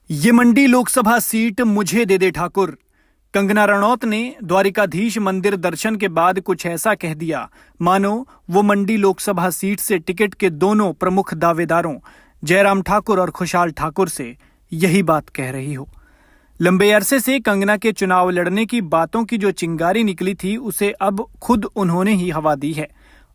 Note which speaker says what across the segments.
Speaker 1: ये मंडी लोकसभा सीट मुझे दे दे ठाकुर। कंगना रनौत ने द्वारिकाधीश मंदिर दर्शन के बाद कुछ ऐसा कह दिया मानो वो मंडी लोकसभा सीट से टिकट के दोनों प्रमुख दावेदारों जयराम ठाकुर और खुशहाल ठाकुर से यही बात कह रही हो। लंबे अरसे से कंगना के चुनाव लड़ने की बातों की जो चिंगारी निकली थी उसे अब खुद उन्होंने ही हवा दी है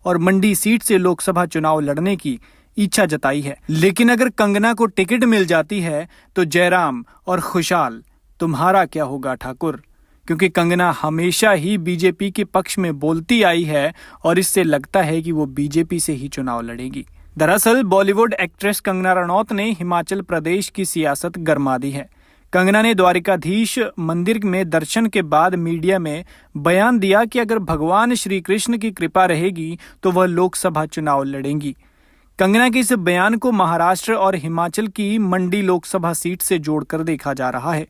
Speaker 1: और मंडी सीट से लोकसभा चुनाव लड़ने की इच्छा जताई है। लेकिन अगर कंगना को टिकट मिल जाती है तो जयराम और खुशहाल तुम्हारा क्या होगा ठाकुर? क्योंकि कंगना हमेशा ही बीजेपी के पक्ष में बोलती आई है और इससे लगता है कि वो बीजेपी से ही चुनाव लड़ेगी। दरअसल बॉलीवुड एक्ट्रेस कंगना रनौत ने हिमाचल प्रदेश की सियासत गरमा दी है। कंगना ने द्वारिकाधीश मंदिर में दर्शन के बाद मीडिया में बयान दिया कि अगर भगवान श्री कृष्ण की कृपा रहेगी तो वह लोकसभा चुनाव लड़ेंगी। कंगना के इस बयान को महाराष्ट्र और हिमाचल की मंडी लोकसभा सीट से जोड़कर देखा जा रहा है।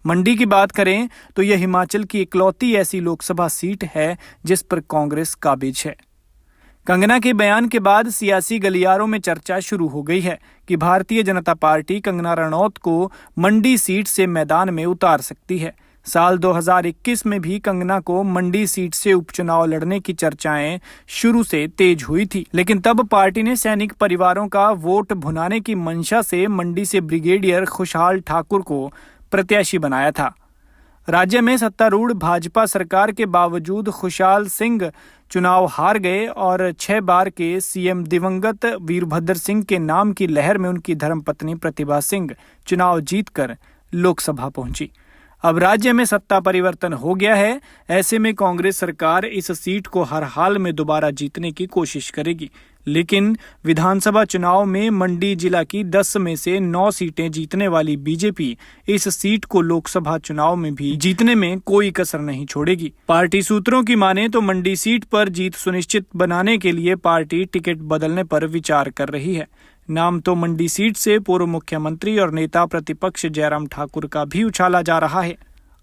Speaker 1: मंडी की बात करें तो यह हिमाचल की इकलौती ऐसी लोकसभा सीट है जिस पर कांग्रेस काबिज है। कंगना के बयान के बाद सियासी गलियारों में चर्चा शुरू हो गई है कि भारतीय जनता पार्टी कंगना रनौत को मंडी सीट से मैदान में उतार सकती है। साल 2021 में भी कंगना को मंडी सीट से उपचुनाव लड़ने की चर्चाएं शुरू से तेज हुई थी, लेकिन तब पार्टी ने सैनिक परिवारों का वोट भुनाने की मंशा से मंडी से ब्रिगेडियर खुशहाल ठाकुर को प्रत्याशी बनाया था। राज्य में सत्तारूढ़ भाजपा सरकार के बावजूद खुशहाल सिंह चुनाव हार गए और 6 बार के सीएम दिवंगत वीरभद्र सिंह के नाम की लहर में उनकी धर्मपत्नी प्रतिभा सिंह चुनाव जीतकर लोकसभा पहुंची। अब राज्य में सत्ता परिवर्तन हो गया है, ऐसे में कांग्रेस सरकार इस सीट को हर हाल में दोबारा जीतने की कोशिश करेगी। लेकिन विधानसभा चुनाव में मंडी जिला की 10 में से 9 सीटें जीतने वाली बीजेपी इस सीट को लोकसभा चुनाव में भी जीतने में कोई कसर नहीं छोड़ेगी। पार्टी सूत्रों की माने तो मंडी सीट पर जीत सुनिश्चित बनाने के लिए पार्टी टिकट बदलने पर विचार कर रही है। नाम तो मंडी सीट से पूर्व मुख्यमंत्री और नेता प्रतिपक्ष जयराम ठाकुर का भी उछाला जा रहा है।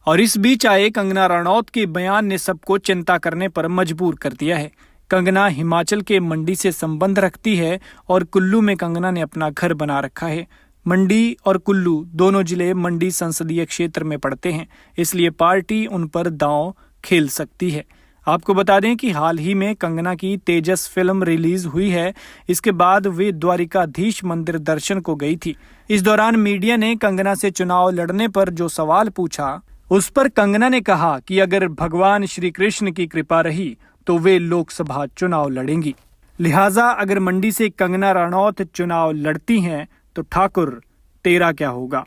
Speaker 1: और इस बीच आए कंगना रनौत के बयान ने सबको चिंता करने पर मजबूर कर दिया है। कंगना हिमाचल के मंडी से संबंध रखती है और कुल्लू में कंगना ने अपना घर बना रखा है। मंडी और कुल्लू दोनों जिले मंडी संसदीय क्षेत्र में पड़ते हैं, इसलिए पार्टी उन पर दांव खेल सकती है। आपको बता दें कि हाल ही में कंगना की तेजस फिल्म रिलीज हुई है। इसके बाद वे द्वारिकाधीश मंदिर दर्शन को गई थी। इस दौरान मीडिया ने कंगना से चुनाव लड़ने पर जो सवाल पूछा उस पर कंगना ने कहा कि अगर भगवान श्री कृष्ण की कृपा रही तो वे लोकसभा चुनाव लड़ेंगी। लिहाजा अगर मंडी से कंगना रनौत चुनाव लड़ती हैं तो ठाकुर तेरा क्या होगा?